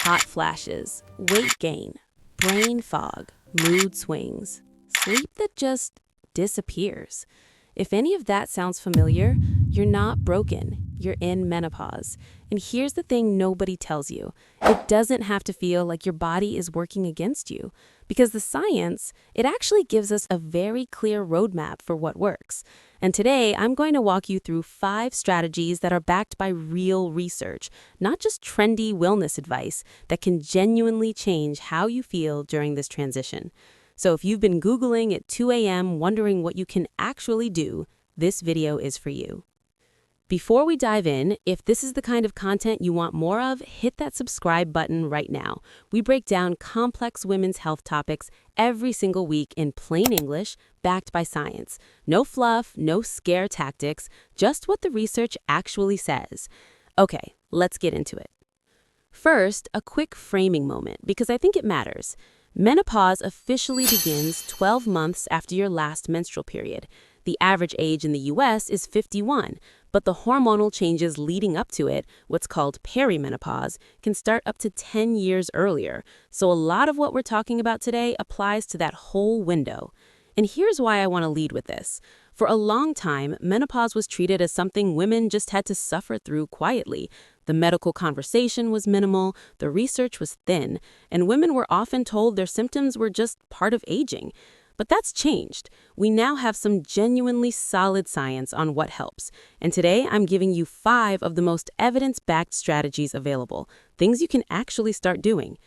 hot flashes, weight gain, brain fog, mood swings, sleep that just disappears. If any of that sounds familiar, you're not broken. You're in menopause. And here's the thing nobody tells you. It doesn't have to feel like your body is working against you. Because the science, it actually gives us a very clear roadmap for what works. And today, I'm going to walk you through 5 strategies that are backed by real research, not just trendy wellness advice, that can genuinely change how you feel during this transition. So if you've been Googling at 2 a.m. wondering what you can actually do, this video is for you. Before we dive in, if this is the kind of content you want more of, hit that subscribe button right now. We break down complex women's health topics every single week in plain English, backed by science. No fluff, no scare tactics, just what the research actually says. Okay, let's get into it. First, a quick framing moment, because I think it matters. Menopause officially begins 12 months after your last menstrual period. The average age in the US is 51, but the hormonal changes leading up to it, what's called perimenopause, can start up to 10 years earlier. So a lot of what we're talking about today applies to that whole window. And here's why I want to lead with this. For a long time, menopause was treated as something women just had to suffer through quietly. The medical conversation was minimal, the research was thin, and women were often told their symptoms were just part of aging. But that's changed. We now have some genuinely solid science on what helps. And today, I'm giving you 5 of the most evidence-backed strategies available, things you can actually start doing.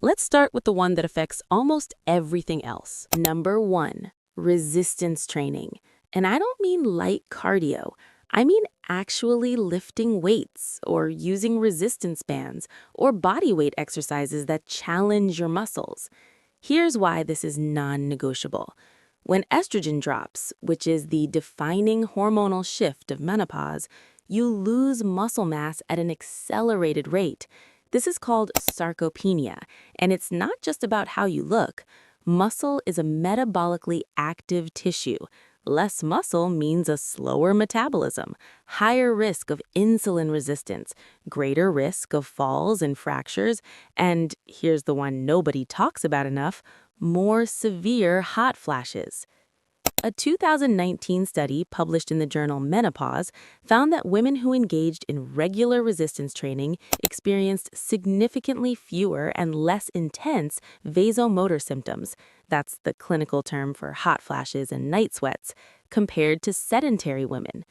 Let's start with the one that affects almost everything else. Number 1, resistance training. And I don't mean light cardio. I mean actually lifting weights or using resistance bands or body weight exercises that challenge your muscles. Here's why this is non-negotiable. When estrogen drops, which is the defining hormonal shift of menopause, you lose muscle mass at an accelerated rate. This is called sarcopenia, and it's not just about how you look. Muscle is a metabolically active tissue. Less muscle means a slower metabolism, higher risk of insulin resistance, greater risk of falls and fractures, and here's the one nobody talks about enough, more severe hot flashes. A 2019 study published in the journal Menopause found that women who engaged in regular resistance training experienced significantly fewer and less intense vasomotor symptoms. That's the clinical term for hot flashes and night sweats, compared to sedentary women.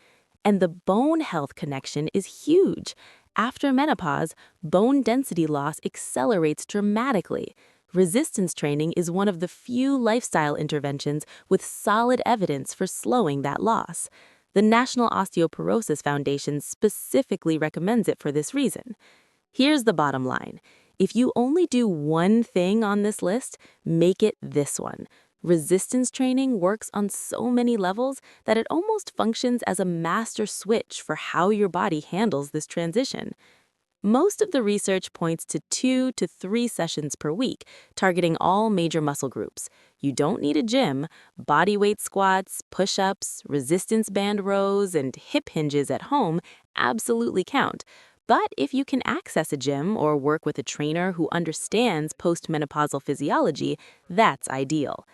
And the bone health connection is huge. After menopause, bone density loss accelerates dramatically. Resistance training is one of the few lifestyle interventions with solid evidence for slowing that loss. The National Osteoporosis Foundation specifically recommends it for this reason. Here's the bottom line. If you only do one thing on this list, make it this one. Resistance training works on so many levels that it almost functions as a master switch for how your body handles this transition. Most of the research points to 2 to 3 sessions per week, targeting all major muscle groups. You don't need a gym. Body weight squats, push-ups, resistance band rows, and hip hinges at home absolutely count. But if you can access a gym or work with a trainer who understands postmenopausal physiology, that's ideal.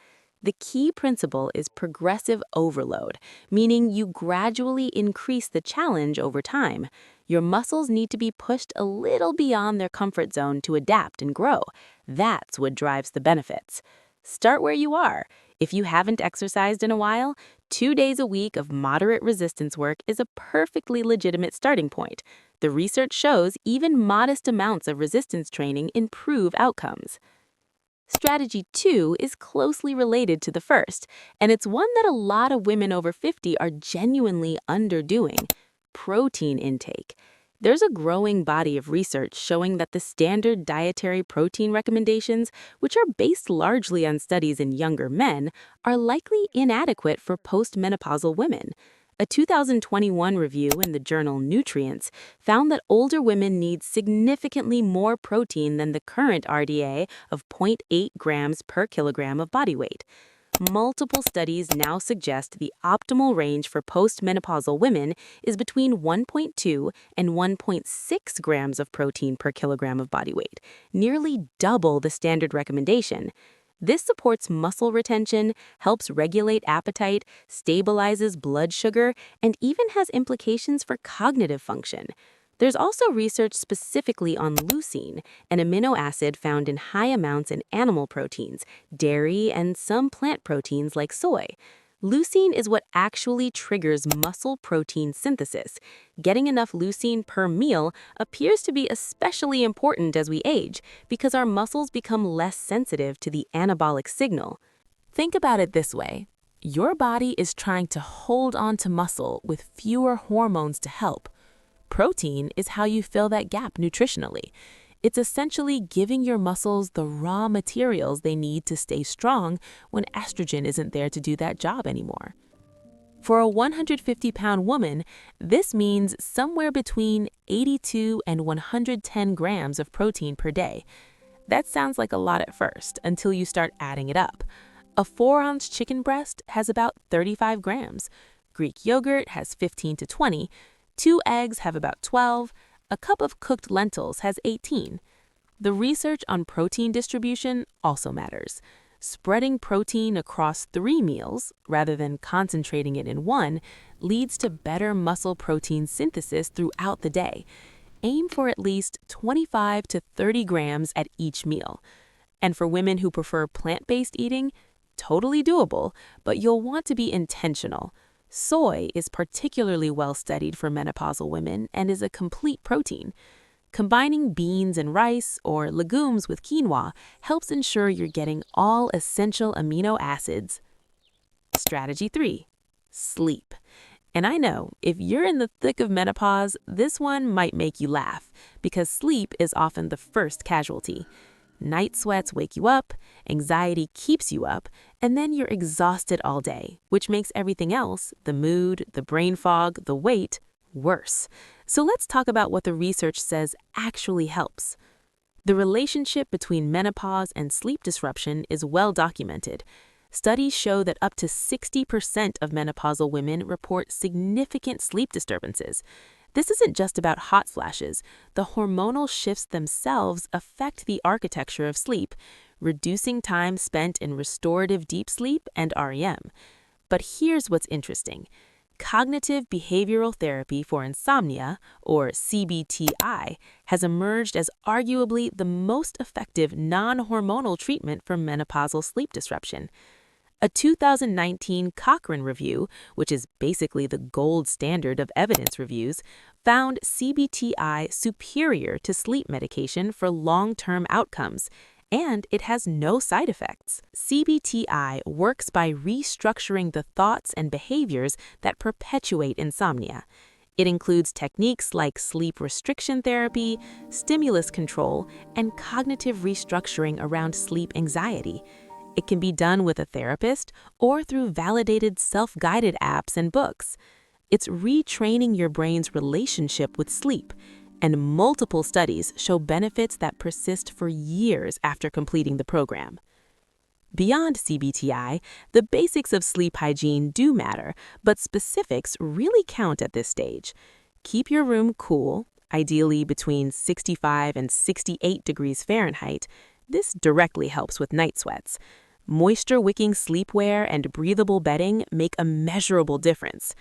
The key principle is progressive overload, meaning you gradually increase the challenge over time. Your muscles need to be pushed a little beyond their comfort zone to adapt and grow. That's what drives the benefits. Start where you are. If you haven't exercised in a while, 2 days a week of moderate resistance work is a perfectly legitimate starting point. The research shows even modest amounts of resistance training improve outcomes. Strategy 2 is closely related to the first, and it's one that a lot of women over 50 are genuinely underdoing: protein intake. There's a growing body of research showing that the standard dietary protein recommendations, which are based largely on studies in younger men, are likely inadequate for postmenopausal women. A 2021 review in the journal Nutrients found that older women need significantly more protein than the current RDA of 0.8 grams per kilogram of body weight. Multiple studies now suggest the optimal range for postmenopausal women is between 1.2 and 1.6 grams of protein per kilogram of body weight, nearly double the standard recommendation. This supports muscle retention, helps regulate appetite, stabilizes blood sugar, and even has implications for cognitive function. There's also research specifically on leucine, an amino acid found in high amounts in animal proteins, dairy, and some plant proteins like soy. Leucine is what actually triggers muscle protein synthesis. Getting enough leucine per meal appears to be especially important as we age because our muscles become less sensitive to the anabolic signal. Think about it this way. Your body is trying to hold on to muscle with fewer hormones to help. Protein is how you fill that gap nutritionally. It's essentially giving your muscles the raw materials they need to stay strong when estrogen isn't there to do that job anymore. For a 150-pound woman, this means somewhere between 82 and 110 grams of protein per day. That sounds like a lot at first until you start adding it up. A 4-ounce chicken breast has about 35 grams. Greek yogurt has 15 to 20. 2 eggs have about 12. A cup of cooked lentils has 18. The research on protein distribution also matters. Spreading protein across 3 meals, rather than concentrating it in one, leads to better muscle protein synthesis throughout the day. Aim for at least 25 to 30 grams at each meal. And for women who prefer plant-based eating, totally doable, but you'll want to be intentional. Soy is particularly well studied for menopausal women and is a complete protein. Combining beans and rice or legumes with quinoa helps ensure you're getting all essential amino acids. Strategy 3. Sleep. And I know, if you're in the thick of menopause, this one might make you laugh, because sleep is often the first casualty. Night sweats wake you up, anxiety keeps you up, and then you're exhausted all day, which makes everything else, the mood, the brain fog, the weight, worse. So let's talk about what the research says actually helps. The relationship between menopause and sleep disruption is well documented. Studies show that up to 60% of menopausal women report significant sleep disturbances. This isn't just about hot flashes. The hormonal shifts themselves affect the architecture of sleep, reducing time spent in restorative deep sleep and REM. But here's what's interesting. Cognitive behavioral therapy for insomnia, or CBT-I, has emerged as arguably the most effective non-hormonal treatment for menopausal sleep disruption. A 2019 Cochrane review, which is basically the gold standard of evidence reviews, found CBT-I superior to sleep medication for long-term outcomes, and it has no side effects. CBT-I works by restructuring the thoughts and behaviors that perpetuate insomnia. It includes techniques like sleep restriction therapy, stimulus control, and cognitive restructuring around sleep anxiety. It can be done with a therapist or through validated self-guided apps and books. It's retraining your brain's relationship with sleep, and multiple studies show benefits that persist for years after completing the program. Beyond CBT-I, the basics of sleep hygiene do matter, but specifics really count at this stage. Keep your room cool, ideally between 65 and 68 degrees Fahrenheit. This directly helps with night sweats. Moisture-wicking sleepwear and breathable bedding make a measurable difference.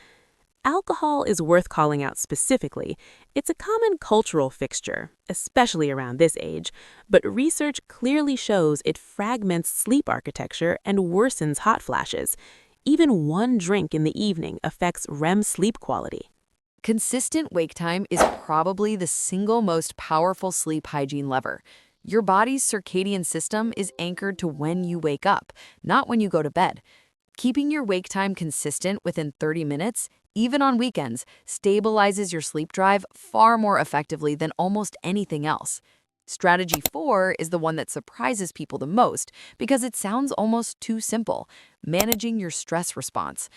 Alcohol is worth calling out specifically. It's a common cultural fixture, especially around this age, but research clearly shows it fragments sleep architecture and worsens hot flashes. Even one drink in the evening affects REM sleep quality. Consistent wake time is probably the single most powerful sleep hygiene lever. Your body's circadian system is anchored to when you wake up, not when you go to bed. Keeping your wake time consistent within 30 minutes, even on weekends, stabilizes your sleep drive far more effectively than almost anything else. Strategy 4 is the one that surprises people the most because it sounds almost too simple: managing your stress response.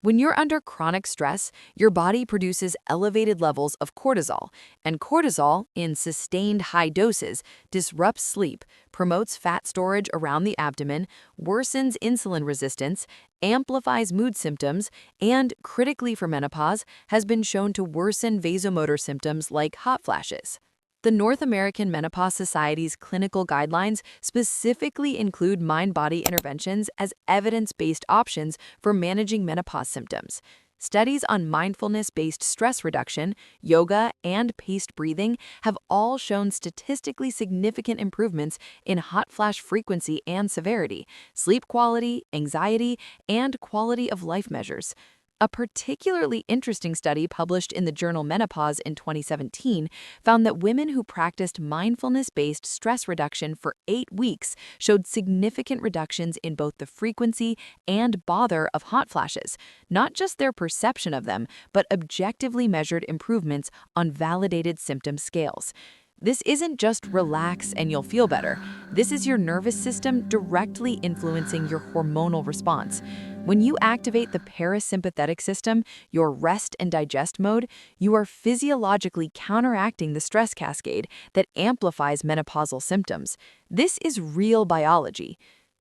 When you're under chronic stress, your body produces elevated levels of cortisol, and cortisol, in sustained high doses, disrupts sleep, promotes fat storage around the abdomen, worsens insulin resistance, amplifies mood symptoms, and, critically for menopause, has been shown to worsen vasomotor symptoms like hot flashes. The North American Menopause Society's clinical guidelines specifically include mind-body interventions as evidence-based options for managing menopause symptoms. Studies on mindfulness-based stress reduction, yoga, and paced breathing have all shown statistically significant improvements in hot flash frequency and severity, sleep quality, anxiety, and quality of life measures. A particularly interesting study published in the journal Menopause in 2017 found that women who practiced mindfulness-based stress reduction for 8 weeks showed significant reductions in both the frequency and bother of hot flashes, not just their perception of them, but objectively measured improvements on validated symptom scales. This isn't just relax and you'll feel better. This is your nervous system directly influencing your hormonal response. When you activate the parasympathetic system, your rest and digest mode, you are physiologically counteracting the stress cascade that amplifies menopausal symptoms. This is real biology.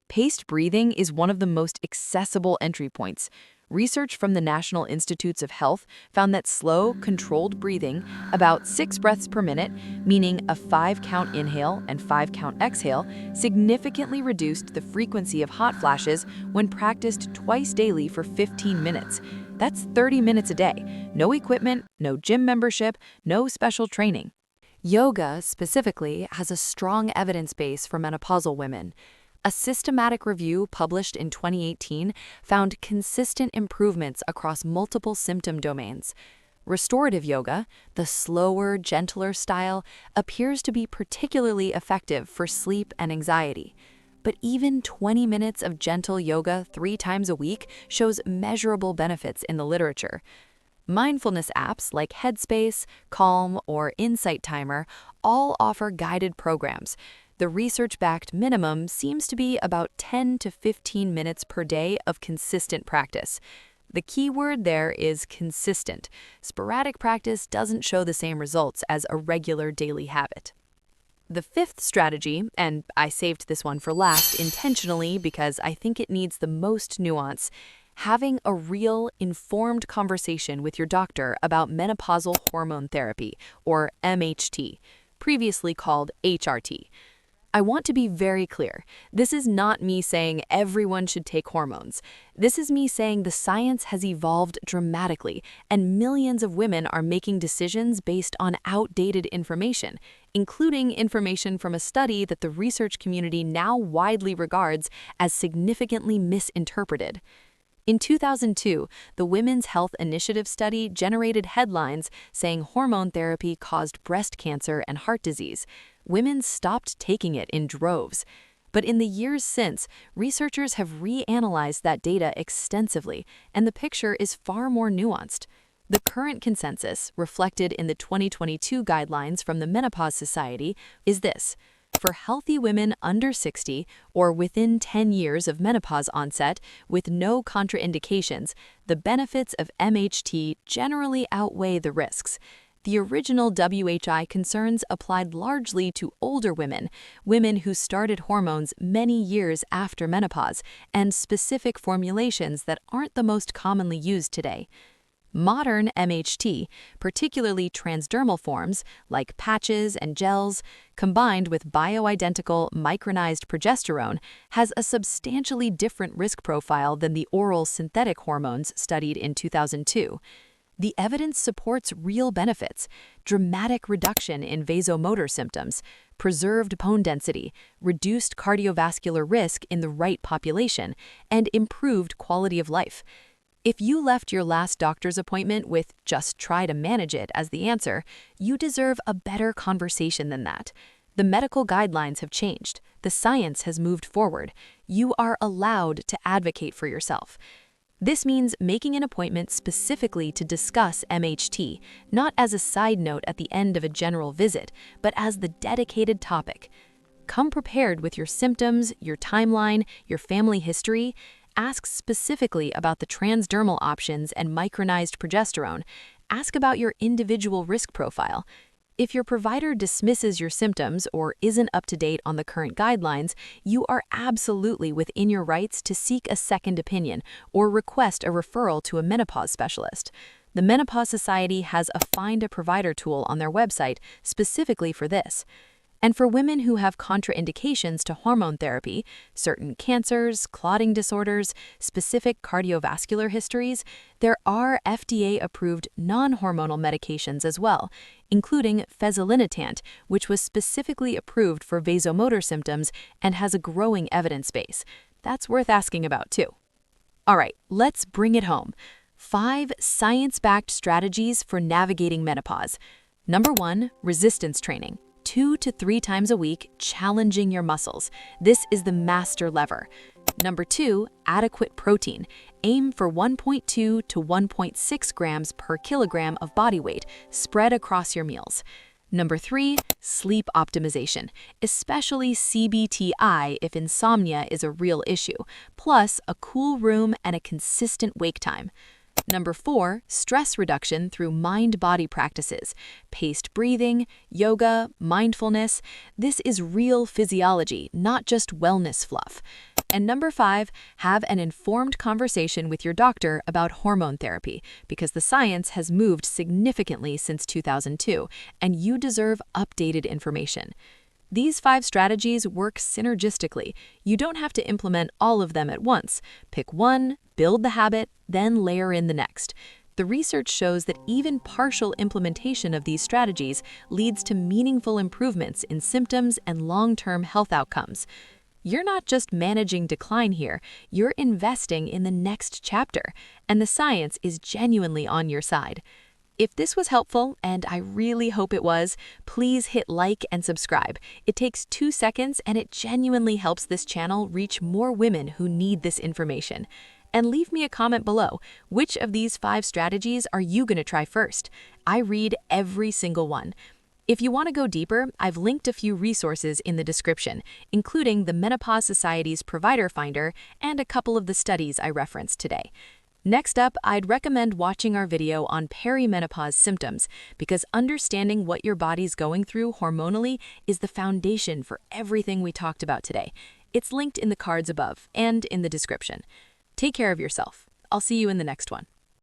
Paced breathing is one of the most accessible entry points. Research from the National Institutes of Health found that slow, controlled breathing, about 6 breaths per minute, meaning a 5-count inhale and 5-count exhale, significantly reduced the frequency of hot flashes when practiced twice daily for 15 minutes. That's 30 minutes a day. No equipment, no gym membership, no special training. Yoga, specifically, has a strong evidence base for menopausal women. A systematic review published in 2018 found consistent improvements across multiple symptom domains. Restorative yoga, the slower, gentler style, appears to be particularly effective for sleep and anxiety. But even 20 minutes of gentle yoga 3 times a week shows measurable benefits in the literature. Mindfulness apps like Headspace, Calm, or Insight Timer all offer guided programs. The research-backed minimum seems to be about 10 to 15 minutes per day of consistent practice. The key word there is consistent. Sporadic practice doesn't show the same results as a regular daily habit. The fifth strategy, and I saved this one for last intentionally because I think it needs the most nuance, having a real, informed conversation with your doctor about menopausal hormone therapy, or MHT, previously called HRT. I want to be very clear. This is not me saying everyone should take hormones. This is me saying the science has evolved dramatically, and millions of women are making decisions based on outdated information, including information from a study that the research community now widely regards as significantly misinterpreted. In 2002, the Women's Health Initiative study generated headlines saying hormone therapy caused breast cancer and heart disease. Women stopped taking it in droves. But in the years since, researchers have reanalyzed that data extensively, and the picture is far more nuanced. The current consensus, reflected in the 2022 guidelines from the Menopause Society, is this. For healthy women under 60 or within 10 years of menopause onset with no contraindications, the benefits of MHT generally outweigh the risks. The original WHI concerns applied largely to older women, women who started hormones many years after menopause, and specific formulations that aren't the most commonly used today. Modern MHT, particularly transdermal forms like patches and gels, combined with bioidentical micronized progesterone, has a substantially different risk profile than the oral synthetic hormones studied in 2002. The evidence supports real benefits: dramatic reduction in vasomotor symptoms, preserved bone density, reduced cardiovascular risk in the right population, and improved quality of life. If you left your last doctor's appointment with "just try to manage it" as the answer, you deserve a better conversation than that. The medical guidelines have changed. The science has moved forward. You are allowed to advocate for yourself. This means making an appointment specifically to discuss MHT, not as a side note at the end of a general visit, but as the dedicated topic. Come prepared with your symptoms, your timeline, your family history. Ask specifically about the transdermal options and micronized progesterone. Ask about your individual risk profile. If your provider dismisses your symptoms or isn't up to date on the current guidelines, you are absolutely within your rights to seek a second opinion or request a referral to a menopause specialist. The Menopause Society has a Find a Provider tool on their website specifically for this. And for women who have contraindications to hormone therapy, certain cancers, clotting disorders, specific cardiovascular histories, there are FDA-approved non-hormonal medications as well, including fezolinetant, which was specifically approved for vasomotor symptoms and has a growing evidence base. That's worth asking about too. All right, let's bring it home. 5 science-backed strategies for navigating menopause. Number 1, resistance training. 2 to 3 times a week, challenging your muscles. This is the master lever. Number 2, adequate protein. Aim for 1.2 to 1.6 grams per kilogram of body weight, spread across your meals. Number 3, sleep optimization, especially CBT-I if insomnia is a real issue, plus a cool room and a consistent wake time. Number 4, stress reduction through mind-body practices, paced breathing, yoga, mindfulness. This is real physiology, not just wellness fluff. And number 5, have an informed conversation with your doctor about hormone therapy, because the science has moved significantly since 2002, and you deserve updated information. These 5 strategies work synergistically. You don't have to implement all of them at once. Pick one, build the habit, then layer in the next. The research shows that even partial implementation of these strategies leads to meaningful improvements in symptoms and long-term health outcomes. You're not just managing decline here, you're investing in the next chapter, and the science is genuinely on your side. If this was helpful, and I really hope it was, please hit like and subscribe. It takes 2 seconds and it genuinely helps this channel reach more women who need this information. And leave me a comment below. Which of these 5 strategies are you going to try first? I read every single one. If you want to go deeper, I've linked a few resources in the description, including the Menopause Society's Provider Finder and a couple of the studies I referenced today. Next up, I'd recommend watching our video on perimenopause symptoms, because understanding what your body's going through hormonally is the foundation for everything we talked about today. It's linked in the cards above and in the description. Take care of yourself. I'll see you in the next one.